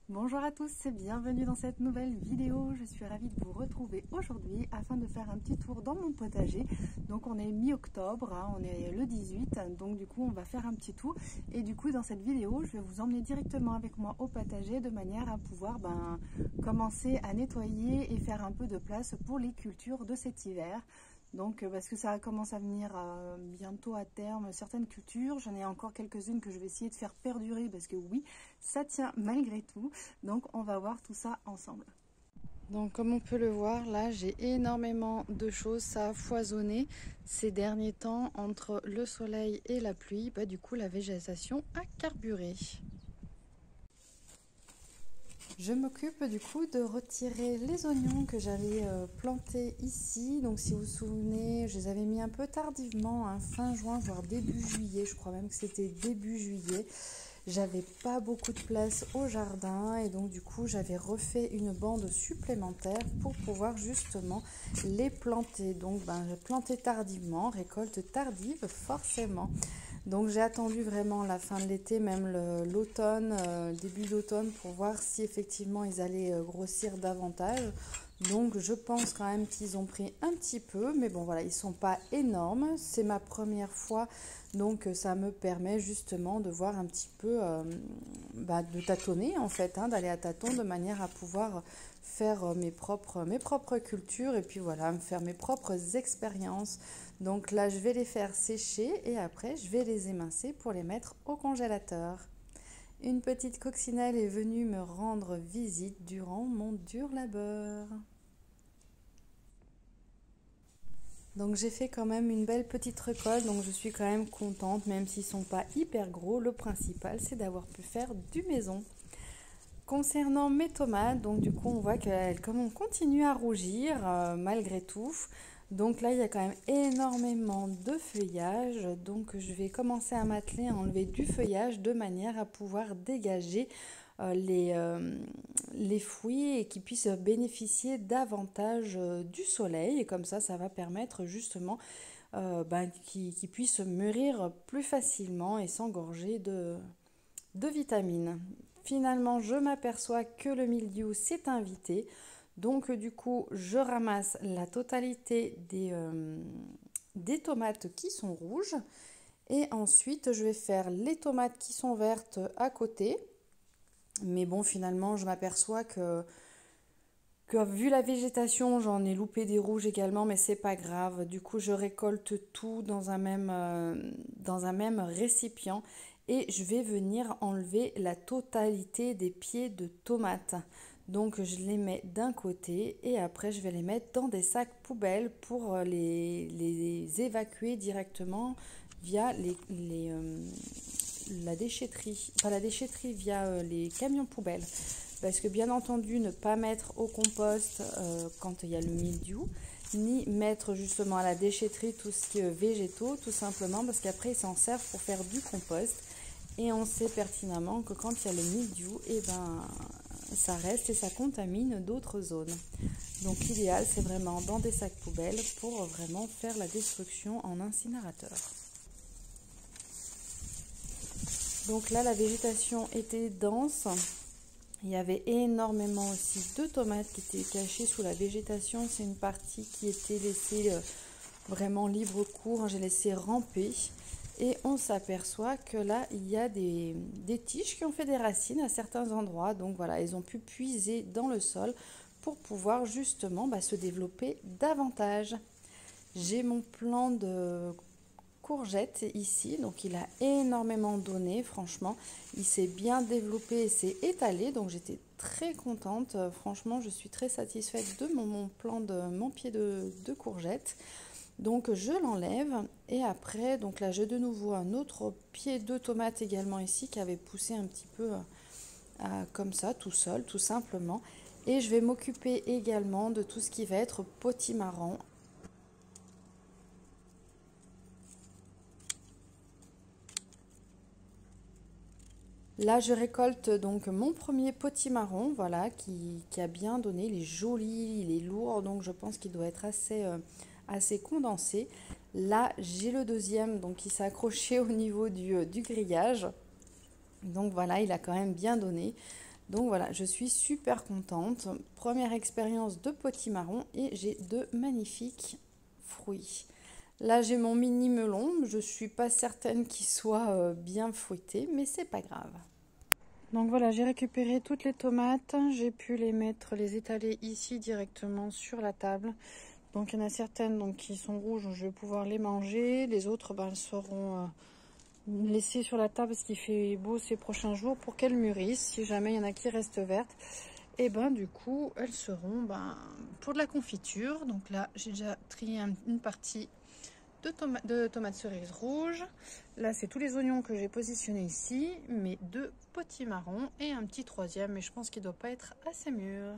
Bonjour à tous et bienvenue dans cette nouvelle vidéo. Je suis ravie de vous retrouver aujourd'hui afin de faire un petit tour dans mon potager. Donc on est mi-octobre, on est le 18, donc du coup on va faire un petit tour. Et du coup dans cette vidéo je vais vous emmener directement avec moi au potager de manière à pouvoir commencer à nettoyer et faire un peu de place pour les cultures de cet hiver. Donc parce que ça commence à venir bientôt à terme certaines cultures, j'en ai encore quelques-unes que je vais essayer de faire perdurer parce que oui, ça tient malgré tout. Donc on va voir tout ça ensemble. Donc comme on peut le voir, là j'ai énormément de choses, ça a foisonné ces derniers temps entre le soleil et la pluie. Du coup la végétation a carburé. Je m'occupe du coup de retirer les oignons que j'avais plantés ici. Donc si vous vous souvenez, je les avais mis un peu tardivement, fin juin, voire début juillet. Je crois même que c'était début juillet. J'avais pas beaucoup de place au jardin et donc du coup j'avais refait une bande supplémentaire pour pouvoir justement les planter. Donc j'ai planté tardivement, récolte tardive forcément. Donc j'ai attendu vraiment la fin de l'été, même l'automne, début d'automne, pour voir si effectivement ils allaient grossir davantage. Donc je pense quand même qu'ils ont pris un petit peu, mais bon voilà, ils sont pas énormes. C'est ma première fois, donc ça me permet justement de voir un petit peu, de tâtonner en fait, d'aller à tâtons de manière à pouvoir faire mes propres cultures et puis voilà, me faire mes propres expériences. Donc là, je vais les faire sécher et après, je vais les émincer pour les mettre au congélateur. Une petite coccinelle est venue me rendre visite durant mon dur labeur. Donc j'ai fait quand même une belle petite récolte, donc je suis quand même contente, même s'ils ne sont pas hyper gros. Le principal, c'est d'avoir pu faire du maison. Concernant mes tomates, donc du coup on voit qu'elles continuent à rougir malgré tout. Donc là il y a quand même énormément de feuillage, donc je vais commencer à m'atteler à enlever du feuillage de manière à pouvoir dégager les fruits et qu'ils puissent bénéficier davantage du soleil. Et comme ça va permettre justement qu'ils puissent mûrir plus facilement et s'engorger de vitamines. Finalement, je m'aperçois que le mildiou s'est invité. Donc du coup, je ramasse la totalité des tomates qui sont rouges. Et ensuite, je vais faire les tomates qui sont vertes à côté. Mais bon, finalement, je m'aperçois que vu la végétation, j'en ai loupé des rouges également, mais c'est pas grave. Du coup, je récolte tout dans un même récipient et je vais venir enlever la totalité des pieds de tomates. Donc, je les mets d'un côté et après, je vais les mettre dans des sacs poubelles pour les évacuer directement via la déchetterie. Pas la déchetterie, via les camions poubelles. Parce que bien entendu, ne pas mettre au compost quand il y a le mildiou, ni mettre justement à la déchetterie tout ce qui est végétaux, tout simplement parce qu'après ils s'en servent pour faire du compost. Et on sait pertinemment que quand il y a le mildiou, ça reste et ça contamine d'autres zones. Donc l'idéal, c'est vraiment dans des sacs poubelles pour vraiment faire la destruction en incinérateur. Donc là, la végétation était dense. Il y avait énormément aussi de tomates qui étaient cachées sous la végétation. C'est une partie qui était laissée vraiment libre cours. J'ai laissé ramper. Et on s'aperçoit que là, il y a des tiges qui ont fait des racines à certains endroits. Donc voilà, ils ont pu puiser dans le sol pour pouvoir justement se développer davantage. J'ai mon plant de courgette ici, donc il a énormément donné, franchement, il s'est bien développé et s'est étalé, donc j'étais très contente, franchement je suis très satisfaite de mon pied de courgette. Donc je l'enlève et après, donc là j'ai de nouveau un autre pied de tomate également ici qui avait poussé un petit peu comme ça, tout seul, tout simplement. Et je vais m'occuper également de tout ce qui va être potimarron. Là, je récolte donc mon premier potimarron, voilà, qui a bien donné. Il est joli, il est lourd, donc je pense qu'il doit être assez condensé. Là, j'ai le deuxième, donc qui s'est accroché au niveau du grillage. Donc voilà, il a quand même bien donné. Donc voilà, je suis super contente. Première expérience de potimarron et j'ai de magnifiques fruits. Là, j'ai mon mini melon. Je ne suis pas certaine qu'il soit bien fouetté, mais c'est pas grave. Donc voilà, j'ai récupéré toutes les tomates. J'ai pu les étaler ici directement sur la table. Donc il y en a certaines donc, qui sont rouges, je vais pouvoir les manger. Les autres, elles seront laissées sur la table parce qu'il fait beau ces prochains jours pour qu'elles mûrissent. Si jamais il y en a qui restent vertes, et du coup, elles seront pour de la confiture. Donc là, j'ai déjà trié une partie de tomates cerises rouges. Là, c'est tous les oignons que j'ai positionnés ici, mes 2 potimarrons et un petit troisième, mais je pense qu'il ne doit pas être assez mûr.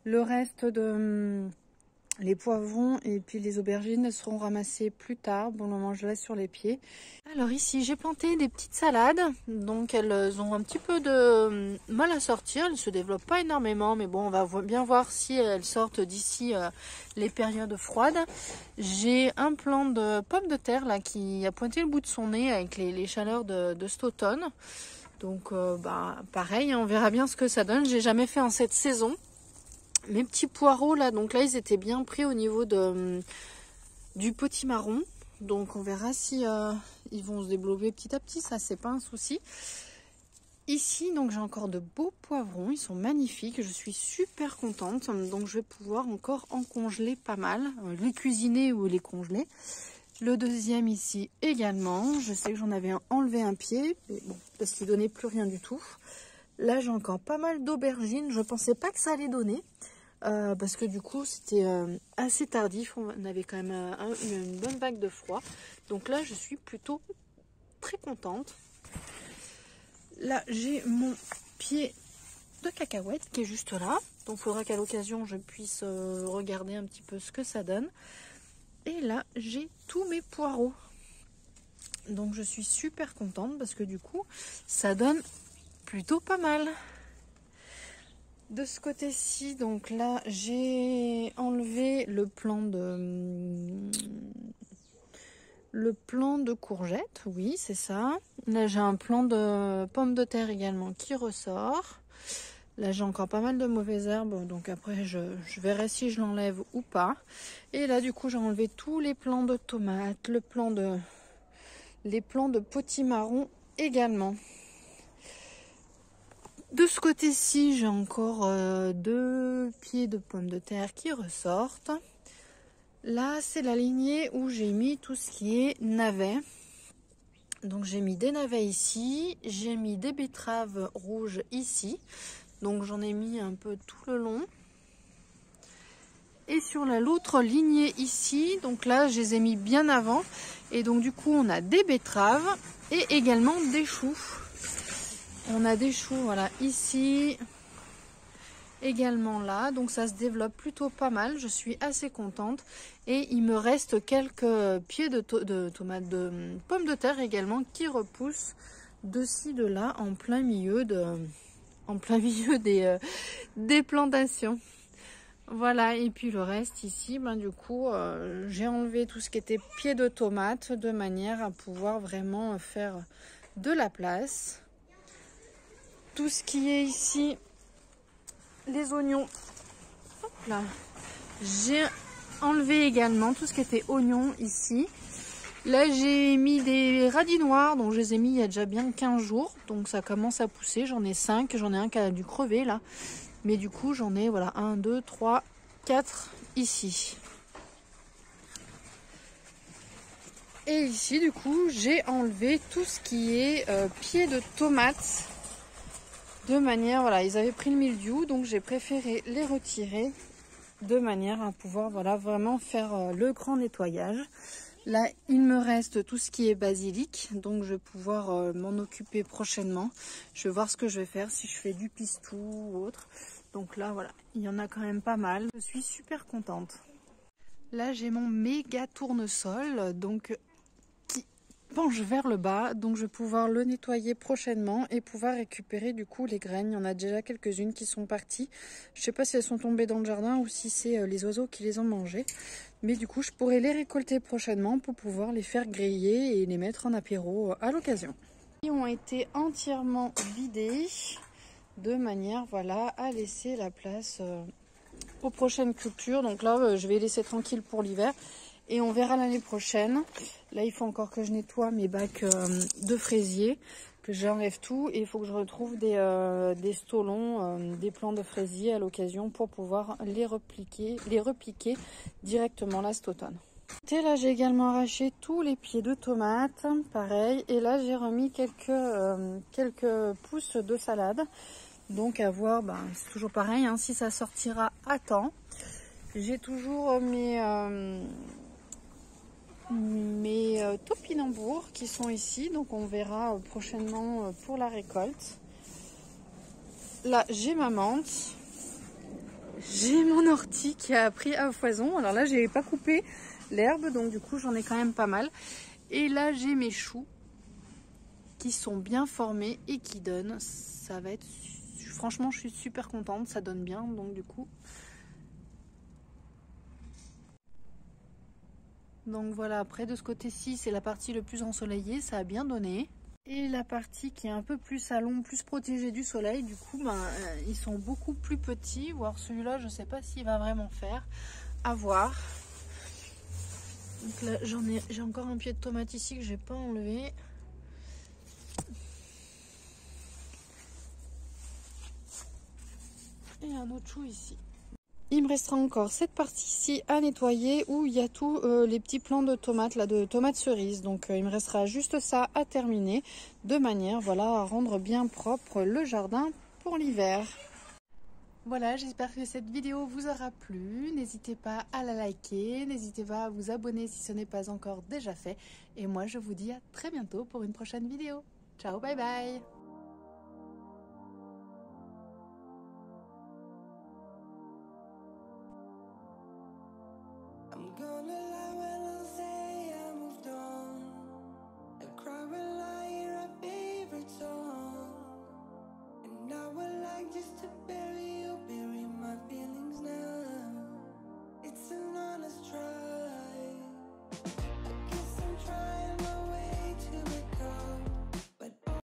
Le reste de les poivrons et puis les aubergines seront ramassées plus tard. Bon, le moment, je laisse sur les pieds. Alors ici, j'ai planté des petites salades. Donc elles ont un petit peu de mal à sortir. Elles ne se développent pas énormément. Mais bon, on va bien voir si elles sortent d'ici les périodes froides. J'ai un plant de pommes de terre là qui a pointé le bout de son nez avec les chaleurs de cet automne. Donc pareil, on verra bien ce que ça donne. J'ai jamais fait en cette saison. Mes petits poireaux là, donc là ils étaient bien pris au niveau du potimarron. Donc on verra si ils vont se développer petit à petit, ça c'est pas un souci. Ici donc j'ai encore de beaux poivrons, ils sont magnifiques, je suis super contente. Donc je vais pouvoir encore en congeler pas mal, les cuisiner ou les congeler. Le deuxième ici également, je sais que j'en avais enlevé un pied, mais bon, parce qu'il donnait plus rien du tout. Là j'ai encore pas mal d'aubergines, je pensais pas que ça allait donner. Parce que du coup c'était assez tardif, on avait quand même une bonne vague de froid. Donc là je suis plutôt très contente. Là j'ai mon pied de cacahuète qui est juste là. Donc il faudra qu'à l'occasion je puisse regarder un petit peu ce que ça donne. Et là j'ai tous mes poireaux. Donc je suis super contente parce que du coup ça donne plutôt pas mal. De ce côté-ci, donc là, j'ai enlevé le plant de courgettes, oui, c'est ça. Là, j'ai un plant de pommes de terre également qui ressort. Là, j'ai encore pas mal de mauvaises herbes, donc après, je verrai si je l'enlève ou pas. Et là, du coup, j'ai enlevé tous les plants de tomates, les plants de potimarron également. De ce côté-ci, j'ai encore 2 pieds de pommes de terre qui ressortent. Là, c'est la lignée où j'ai mis tout ce qui est navets. Donc, j'ai mis des navets ici. J'ai mis des betteraves rouges ici. Donc, j'en ai mis un peu tout le long. Et sur l'autre lignée ici, donc là, je les ai mis bien avant. Et donc, du coup, on a des betteraves et également des choux. On a des choux, voilà, ici, également là. Donc ça se développe plutôt pas mal. Je suis assez contente. Et il me reste quelques pieds de tomates, de pommes de terre également qui repoussent de ci, de là, en plein milieu des plantations. Voilà, et puis le reste ici, du coup, j'ai enlevé tout ce qui était pieds de tomates de manière à pouvoir vraiment faire de la place. Tout ce qui est ici, les oignons, hop là, j'ai enlevé également tout ce qui était oignons ici. Là, j'ai mis des radis noirs, donc je les ai mis il y a déjà bien 15 jours. Donc ça commence à pousser, j'en ai 5, j'en ai un qui a dû crever là. Mais du coup, j'en ai, voilà, 1, 2, 3, 4 ici. Et ici, du coup, j'ai enlevé tout ce qui est pieds de tomates. De manière, voilà, ils avaient pris le mildiou, donc j'ai préféré les retirer de manière à pouvoir, voilà, vraiment faire le grand nettoyage. Là, il me reste tout ce qui est basilic, donc je vais pouvoir m'en occuper prochainement. Je vais voir ce que je vais faire, si je fais du pistou ou autre. Donc là, voilà, il y en a quand même pas mal. Je suis super contente. Là, j'ai mon méga tournesol, donc qui penche vers le bas, donc je vais pouvoir le nettoyer prochainement et pouvoir récupérer du coup les graines. Il y en a déjà quelques-unes qui sont parties. Je sais pas si elles sont tombées dans le jardin ou si c'est les oiseaux qui les ont mangées. Mais du coup, je pourrais les récolter prochainement pour pouvoir les faire griller et les mettre en apéro à l'occasion. Ils ont été entièrement vidés. de manière voilà à laisser la place aux prochaines cultures. Donc là je vais laisser tranquille pour l'hiver et on verra l'année prochaine. Là il faut encore que je nettoie mes bacs de fraisier, que j'enlève tout, et il faut que je retrouve des stolons, des plants de fraisier à l'occasion pour pouvoir les repiquer directement là cet automne. Et là j'ai également arraché tous les pieds de tomates, pareil, et là j'ai remis quelques pousses de salade. Donc à voir, c'est toujours pareil, hein, si ça sortira à temps. J'ai toujours mes topinambours qui sont ici, donc on verra prochainement pour la récolte. Là j'ai ma menthe, j'ai mon ortie qui a pris à foison. Alors là j'ai pas coupé l'herbe, donc du coup j'en ai quand même pas mal. Et là j'ai mes choux qui sont bien formés et qui donnent, ça va être, franchement je suis super contente, ça donne bien, donc du coup. Donc voilà, après de ce côté-ci, c'est la partie le plus ensoleillée, ça a bien donné. Et la partie qui est un peu plus à l'ombre, plus protégée du soleil, du coup, ils sont beaucoup plus petits. Voire celui-là, je sais pas s'il va vraiment faire. À voir. Donc là, j'ai encore un pied de tomate ici que j'ai pas enlevé. Et un autre chou ici. Il me restera encore cette partie-ci à nettoyer où il y a tous les petits plants de tomates, là, de tomates cerises. Donc il me restera juste ça à terminer de manière voilà, à rendre bien propre le jardin pour l'hiver. Voilà, j'espère que cette vidéo vous aura plu. N'hésitez pas à la liker, n'hésitez pas à vous abonner si ce n'est pas encore déjà fait. Et moi, je vous dis à très bientôt pour une prochaine vidéo. Ciao, bye bye! I'm gonna lie when I say I moved on. I cry when I hear our favorite song. And I would like just to bury my feelings now. It's an honest try.